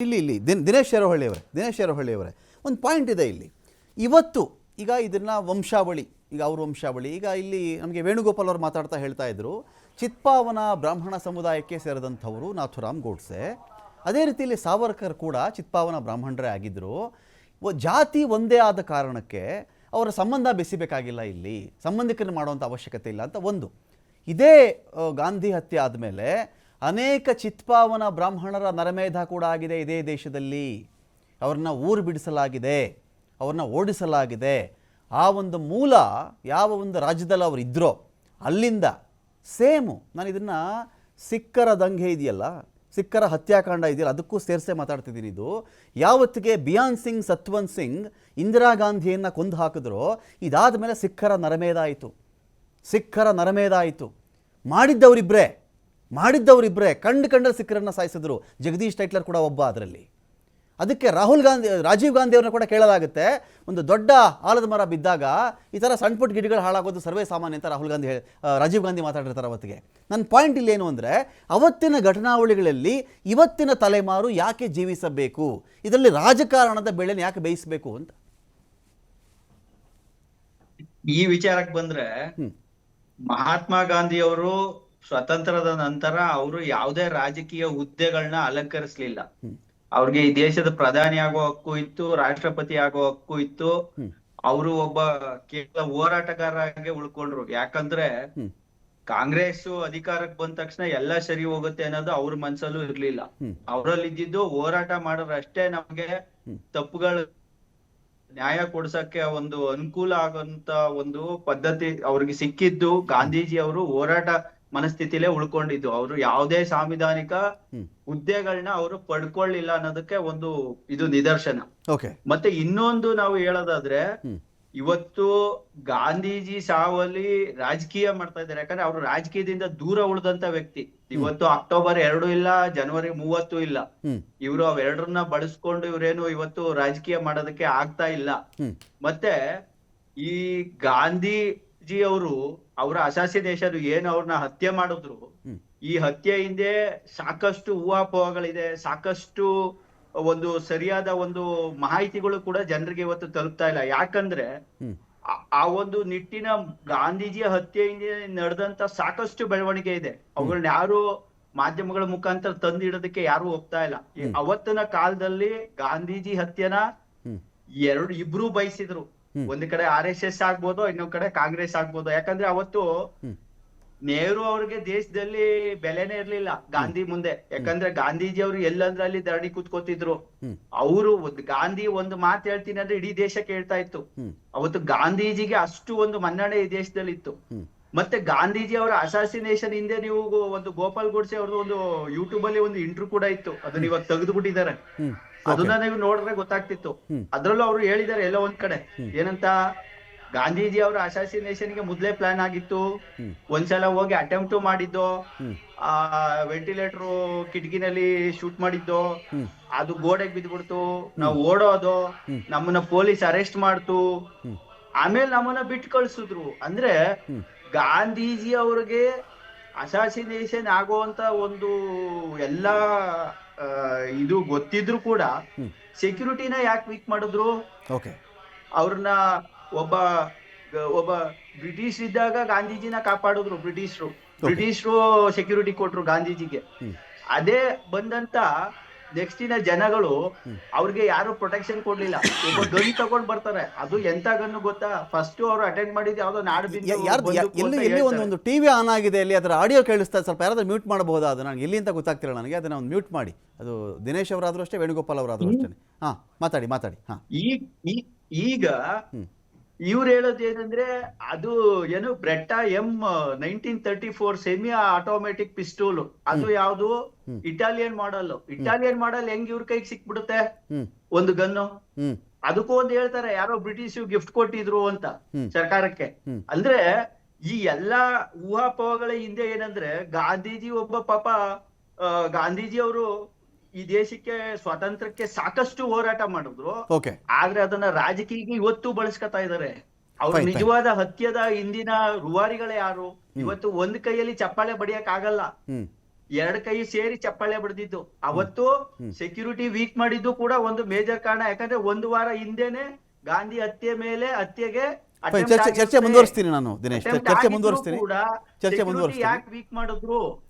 ಇಲ್ಲಿ ದಿನೇಶ್ ಶೇರವಹಳ್ಳಿಯವರೇ ಒಂದು ಪಾಯಿಂಟ್ ಇದೆ ಇಲ್ಲಿ. ಇವತ್ತು ಈಗ ಇದನ್ನು ವಂಶಾವಳಿ, ಈಗ ಅವ್ರ ವಂಶಾವಳಿ, ಈಗ ಇಲ್ಲಿ ನಮಗೆ ವೇಣುಗೋಪಾಲ್ ಅವರು ಮಾತಾಡ್ತಾ ಹೇಳ್ತಾ ಇದ್ರು, ಚಿತ್ಪಾವನ ಬ್ರಾಹ್ಮಣ ಸಮುದಾಯಕ್ಕೆ ಸೇರಿದಂಥವರು ನಾಥುರಾಮ್ ಗೋಡ್ಸೆ. ಅದೇ ರೀತಿಯಲ್ಲಿ ಸಾವರ್ಕರ್ ಕೂಡ ಚಿತ್ಪಾವನ ಬ್ರಾಹ್ಮಣರೇ ಆಗಿದ್ದರು. ಜಾತಿ ಒಂದೇ ಆದ ಕಾರಣಕ್ಕೆ ಅವರ ಸಂಬಂಧ ಬೆಸಿಬೇಕಾಗಿಲ್ಲ, ಇಲ್ಲಿ ಸಂಬಂಧಿಕರನ್ನು ಮಾಡುವಂಥ ಅವಶ್ಯಕತೆ ಇಲ್ಲ ಅಂತ ಒಂದು. ಇದೇ ಗಾಂಧಿ ಹತ್ಯೆ ಆದಮೇಲೆ ಅನೇಕ ಚಿತ್ಪಾವನ ಬ್ರಾಹ್ಮಣರ ನರಮೇಧ ಕೂಡ ಆಗಿದೆ ಇದೇ ದೇಶದಲ್ಲಿ. ಅವ್ರನ್ನ ಊರು ಬಿಡಿಸಲಾಗಿದೆ, ಅವ್ರನ್ನ ಓಡಿಸಲಾಗಿದೆ. ಆ ಒಂದು ಮೂಲ ಯಾವ ಒಂದು ರಾಜ್ಯದಲ್ಲಿ ಅವರು ಇದ್ದರೋ ಅಲ್ಲಿಂದ ಸೇಮು. ನಾನು ಇದನ್ನು ಸಿಖ್ಖರ ದಂಗೆ ಇದೆಯಲ್ಲ, ಸಿಖ್ಖರ ಹತ್ಯಾಕಾಂಡ ಇದೆಯಲ್ಲ, ಅದಕ್ಕೂ ಸೇರಿಸೇ ಮಾತಾಡ್ತಿದ್ದೀನಿ. ಇದು ಯಾವತ್ತಿಗೆ ಬಿಯಾನ್ ಸಿಂಗ್ ಸತ್ವಂತ್ ಸಿಂಗ್ ಇಂದಿರಾ ಗಾಂಧಿಯನ್ನು ಕೊಂದು ಹಾಕಿದ್ರೋ ಇದಾದ ಮೇಲೆ ಸಿಖ್ಖರ ನರಮೇಧ ಆಯಿತು. ಮಾಡಿದ್ದವರಿಬ್ಬರೇ ಕಂಡು ಸಿಖ್ಖರನ್ನು ಸಾಯಿಸಿದ್ರು. ಜಗದೀಶ್ ಟೈಟ್ಲರ್ ಕೂಡ ಒಬ್ಬ ಅದರಲ್ಲಿ. ಅದಕ್ಕೆ ರಾಜೀವ್ ಗಾಂಧಿ ಅವ್ರನ್ನ ಕೂಡ ಕೇಳಲಾಗುತ್ತೆ, ಒಂದು ದೊಡ್ಡ ಆಲದ ಮರ ಬಿದ್ದಾಗ ಈ ಥರ ಸಣ್ಣ ಪುಟ್ಟ ಗಿಡಗಳು ಹಾಳಾಗೋದು ಸರ್ವೇ ಸಾಮಾನ್ಯ ಅಂತ ರಾಜೀವ್ ಗಾಂಧಿ ಮಾತಾಡಿರ್ತಾರೆ ಅವತ್ತಿಗೆ. ನನ್ನ ಪಾಯಿಂಟ್ ಇಲ್ಲಿ ಏನು ಅಂದರೆ, ಅವತ್ತಿನ ಘಟನಾವಳಿಗಳಲ್ಲಿ ಇವತ್ತಿನ ತಲೆಮಾರು ಯಾಕೆ ಜೀವಿಸಬೇಕು, ಇದರಲ್ಲಿ ರಾಜಕಾರಣದ ಬೆಳೆನ ಯಾಕೆ ಬೇಯಿಸಬೇಕು ಅಂತ ಈ ವಿಚಾರಕ್ಕೆ ಬಂದ್ರೆ, ಮಹಾತ್ಮ ಗಾಂಧಿ ಅವರು ಸ್ವತಂತ್ರದ ನಂತರ ಅವರು ಯಾವುದೇ ರಾಜಕೀಯ ಹುದ್ದೆಗಳನ್ನ ಅಲಂಕರಿಸಲಿಲ್ಲ. ಅವ್ರಿಗೆ ಈ ದೇಶದ ಪ್ರಧಾನಿ ಆಗೋ ಹಕ್ಕು ಇತ್ತು, ರಾಷ್ಟ್ರಪತಿ ಆಗೋ ಹಕ್ಕು ಇತ್ತು. ಅವರು ಒಬ್ಬ ಕೇವಲ ಹೋರಾಟಗಾರರಾಗೆ ಉಳ್ಕೊಂಡ್ರು. ಯಾಕಂದ್ರೆ ಕಾಂಗ್ರೆಸ್ ಅಧಿಕಾರಕ್ಕೆ ಬಂದ ತಕ್ಷಣ ಎಲ್ಲ ಸರಿ ಹೋಗುತ್ತೆ ಅನ್ನೋದು ಅವ್ರ ಮನ್ಸಲ್ಲೂ ಇರ್ಲಿಲ್ಲ. ಅವರಲ್ಲಿ ಇದ್ದಿದ್ದು ಹೋರಾಟ ಮಾಡೋರಷ್ಟೇ ನಮ್ಗೆ ತಪ್ಪುಗಳು ನ್ಯಾಯ ಕೊಡ್ಸಕ್ಕೆ ಒಂದು ಅನುಕೂಲ ಆಗೋಂತ ಒಂದು ಪದ್ಧತಿ ಅವ್ರಿಗೆ ಸಿಕ್ಕಿದ್ದು. ಗಾಂಧೀಜಿ ಅವರು ಹೋರಾಟ ಮನಸ್ಥಿತಿಲೇ ಉಳ್ಕೊಂಡಿದ್ದು. ಅವರು ಯಾವುದೇ ಸಾಂವಿಧಾನಿಕ ಹುದ್ದೆಗಳನ್ನ ಅವರು ಪಡ್ಕೊಳ್ಳಿಲ್ಲ ಅನ್ನೋದಕ್ಕೆ ಒಂದು ಇದು ನಿದರ್ಶನ. ಮತ್ತೆ ಇನ್ನೊಂದು ನಾವು ಹೇಳೋದಾದ್ರೆ, ಇವತ್ತು ಗಾಂಧೀಜಿ ಸಾವಲ್ಲಿ ರಾಜಕೀಯ ಮಾಡ್ತಾ ಇದ್ದಾರೆ. ಯಾಕಂದ್ರೆ ಅವರು ರಾಜಕೀಯದಿಂದ ದೂರ ಉಳಿದಂತ ವ್ಯಕ್ತಿ. ಇವತ್ತು ಅಕ್ಟೋಬರ್ 2 ಇಲ್ಲ, ಜನವರಿ 30 ಇಲ್ಲ. ಇವರು ಅವೆರಡರನ್ನ ಬಳಸ್ಕೊಂಡು ಇವ್ರೇನು ಇವತ್ತು ರಾಜಕೀಯ ಮಾಡೋದಕ್ಕೆ ಆಗ್ತಾ ಇಲ್ಲ. ಮತ್ತೆ ಈ ಗಾಂಧೀಜಿ ಅವರು ಅವರ ಅಸಾಸಿನೇಷನ್ ಏನು ಅವ್ರನ್ನ ಹತ್ಯೆ ಮಾಡಿದ್ರು, ಈ ಹತ್ಯೆ ಹಿಂದೆ ಸಾಕಷ್ಟು ಊಹಾಪೋಹಗಳಿದೆ, ಸಾಕಷ್ಟು ಒಂದು ಸರಿಯಾದ ಒಂದು ಮಾಹಿತಿಗಳು ಕೂಡ ಜನರಿಗೆ ಇವತ್ತು ತಲುಪ್ತಾ ಇಲ್ಲ. ಯಾಕಂದ್ರೆ ಆ ಒಂದು ನಿಟ್ಟಿನ ಗಾಂಧೀಜಿಯ ಹತ್ಯೆ ಹಿಂದೆ ನಡೆದಂತ ಸಾಕಷ್ಟು ಬೆಳವಣಿಗೆ ಇದೆ. ಅವುಗಳನ್ನ ಯಾರು ಮಾಧ್ಯಮಗಳ ಮುಖಾಂತರ ತಂದಿಡೋದಕ್ಕೆ ಯಾರು ಹೋಗ್ತಾ ಇಲ್ಲ. ಅವತ್ತಿನ ಕಾಲದಲ್ಲಿ ಗಾಂಧೀಜಿ ಹತ್ಯೆನ ಇಬ್ರು ಬಯಸಿದ್ರು. ಒಂದ್ ಕಡೆ RSS ಆಗ್ಬೋದು, ಇನ್ನೊಂದ್ ಕಡೆ ಕಾಂಗ್ರೆಸ್ ಆಗ್ಬೋದು. ಯಾಕಂದ್ರೆ ಅವತ್ತು ನೆಹರು ಅವ್ರಿಗೆ ದೇಶದಲ್ಲಿ ಬೆಲೆನೇ ಇರ್ಲಿಲ್ಲ ಗಾಂಧಿ ಮುಂದೆ. ಯಾಕಂದ್ರೆ ಗಾಂಧೀಜಿ ಅವರು ಎಲ್ಲಂದ್ರೆ ಅಲ್ಲಿ ಧರಣಿ ಕೂತ್ಕೋತಿದ್ರು. ಅವರು ಗಾಂಧಿ ಒಂದು ಮಾತು ಹೇಳ್ತೀನಿ ಅಂದ್ರೆ ಇಡೀ ದೇಶ ಕೇಳ್ತಾ ಇತ್ತು. ಅವತ್ತು ಗಾಂಧೀಜಿಗೆ ಅಷ್ಟು ಒಂದು ಮನ್ನಣೆ ಈ ದೇಶದಲ್ಲಿ ಇತ್ತು. ಮತ್ತೆ ಗಾಂಧೀಜಿ ಅವರ ಅಸಾಸಿನೇಷನ್ ಹಿಂದೆ ನೀವು ಒಂದು ಗೋಪಾಲ್ ಗೋಡ್ಸೆ ಅವ್ರದ್ದು ಒಂದು ಯೂಟ್ಯೂಬ್ ಅಲ್ಲಿ ಒಂದು ಇಂಟರ್ವ್ಯೂ ಕೂಡ ಇತ್ತು. ಅದನ್ನ ಇವಾಗ ತೆಗೆದುಬಿಟ್ಟಿದ್ದಾರೆ. ಅದನ್ನ ನೀವು ನೋಡಿದ್ರೆ ಗೊತ್ತಾಗ್ತಿತ್ತು. ಅದ್ರಲ್ಲೂ ಅವರು ಹೇಳಿದ್ದಾರೆ ಎಲ್ಲೋ ಒಂದ್ ಕಡೆ ಏನಂತ, ಗಾಂಧೀಜಿ ಅವರ ಅಸಾಸಿನೇಷನ್ ಗೆ ಮೊದ್ಲೇ ಪ್ಲಾನ್ ಆಗಿತ್ತು. ಒಂದ್ಸಲ ಹೋಗಿ ಅಟೆಂಪ್ಟ್ ಮಾಡಿದ್ದು, ಆ ವೆಂಟಿಲೇಟರ್ ಕಿಟಕಿನಲ್ಲಿ ಶೂಟ್ ಮಾಡಿದ್ದು, ಅದು ಗೋಡೆಗೆ ಬಿದ್ದ್ಬಿಡ್ತು. ನಾವು ಓಡೋದು, ನಮ್ಮನ್ನ ಪೊಲೀಸ್ ಅರೆಸ್ಟ್ ಮಾಡ್ತು, ಆಮೇಲೆ ನಮ್ಮನ್ನ ಬಿಟ್ಟು ಕಳ್ಸಿದ್ರು. ಅಂದ್ರೆ ಗಾಂಧೀಜಿ ಅವ್ರಿಗೆ ಅಸಾಸಿನೇಷನ್ ಆಗುವಂತ ಒಂದು ಎಲ್ಲಾ ಇದು ಗೊತ್ತಿದ್ರು ಕೂಡ ಸೆಕ್ಯೂರಿಟಿನ ಯಾಕೆ ವೀಕ್ ಮಾಡಿದ್ರು? ಅವ್ರನ್ನ ಒಬ್ಬ ಬ್ರಿಟಿಷ್ ಇದ್ದಾಗ ಗಾಂಧೀಜಿನ ಕಾಪಾಡಿದ್ರು ಬ್ರಿಟಿಷರು ಸೆಕ್ಯೂರಿಟಿ ಕೊಟ್ರು ಗಾಂಧೀಜಿಗೆ. ಅದೇ ಬಂದಂತ ನೆಕ್ಸ್ಟ್ ದಿನ ಜನಗಳು ಅವ್ರಿಗೆ ಯಾರು ಪ್ರೊಟೆಕ್ಷನ್ ಕೊಡ್ಲಿಲ್ಲ. ಒಬ್ಬ ಗನ್ ತಗೊಂಡ್ ಬರ್ತಾರೆ. ಅದು ಎಂತ ಗನ್ನು ಗೊತ್ತಾ? ಫಸ್ಟ್ ಅವರು ಅಟೆಂಡ್ ಮಾಡಿದ್ದು ಯಾವ್ದೋ ಒಂದು ಟಿವಿ ಆನ್ ಆಗಿದೆ, ಅಲ್ಲಿ ಅದರ ಆಡಿಯೋ ಕೇಳಿಸ್ತಾ, ಸ್ವಲ್ಪ ಯಾರಾದ್ರೂ ಮ್ಯೂಟ್ ಮಾಡಬಹುದಾ? ಅದು ನನಗೆ ಎಲ್ಲಿ ಅಂತ ಗೊತ್ತಾಗ್ತಿಲ್ಲ ನನಗೆ. ಅದನ್ನ ಒಂದು ಮ್ಯೂಟ್ ಮಾಡಿ. ಅದು ದಿನೇಶ್ ಅವರಾದ್ರೂ ಅಷ್ಟೇ, ವೇಣುಗೋಪಾಲ್ ಅವರಾದ್ರೂ ಅಷ್ಟೇ. ಮಾತಾಡಿ. ಈಗ ಇವ್ರು ಹೇಳೋದು ಏನಂದ್ರೆ, ಅದು ಏನು ಬ್ರೆಟ್ಟಾ M1934 ಸೆಮಿ ಆಟೋಮೆಟಿಕ್ ಪಿಸ್ತೂಲ್, ಅದು ಯಾವ್ದು ಇಟಾಲಿಯನ್ ಮಾಡಲ್ ಹೆಂಗ್ ಇವ್ರ ಕೈಗೆ ಸಿಕ್ಬಿಡುತ್ತೆ ಒಂದು ಗನ್ನು? ಅದಕ್ಕೂ ಒಂದು ಹೇಳ್ತಾರೆ, ಯಾರೋ ಬ್ರಿಟಿಷ್ ಗಿಫ್ಟ್ ಕೊಟ್ಟಿದ್ರು ಅಂತ ಸರ್ಕಾರಕ್ಕೆ. ಅಂದ್ರೆ ಈ ಎಲ್ಲಾ ಊಹಾಪೋಹಗಳ ಹಿಂದೆ ಏನಂದ್ರೆ, ಗಾಂಧೀಜಿ ಒಬ್ಬ ಪಾಪ ಗಾಂಧೀಜಿ ಅವರು ಈ ದೇಶಕ್ಕೆ ಸ್ವಾತಂತ್ರ್ಯಕ್ಕೆ ಸಾಕಷ್ಟು ಹೋರಾಟ ಮಾಡಿದ್ರು. ಆದ್ರೆ ಅದನ್ನ ರಾಜಕೀಯಕ್ಕೆ ಇವತ್ತು ಬಳಸ್ಕೊತಾ ಇದಾರೆ. ಅವ್ರ ನಿಜವಾದ ಹತ್ಯದ ಹಿಂದಿನ ರೂವಾರಿಗಳೇ ಯಾರು? ಇವತ್ತು ಒಂದ್ ಕೈಯಲ್ಲಿ ಚಪ್ಪಾಳೆ ಬಡಿಯಕ್ ಆಗಲ್ಲ. ಎರಡ್ ಕೈ ಸೇರಿ ಚಪ್ಪಾಳೆ ಬಡ್ದಿದ್ದು. ಅವತ್ತು ಸೆಕ್ಯೂರಿಟಿ ವೀಕ್ ಮಾಡಿದ್ದು ಕೂಡ ಒಂದು ಮೇಜರ್ ಕಾರಣ. ಯಾಕಂದ್ರೆ ಒಂದು ವಾರ ಹಿಂದೆನೆ ಗಾಂಧಿ ಹತ್ಯೆಗೆ ಚರ್ಚೆ ಮುಂದುವರಿಸ್ತೀನಿ ನಾನು ದಿನೇಶ್, ಚರ್ಚೆ ಮುಂದುವರಿಸ್ತೀನಿ. ಯಾಕೆ ವೀಕ್ ಮಾಡಿದ್ರು?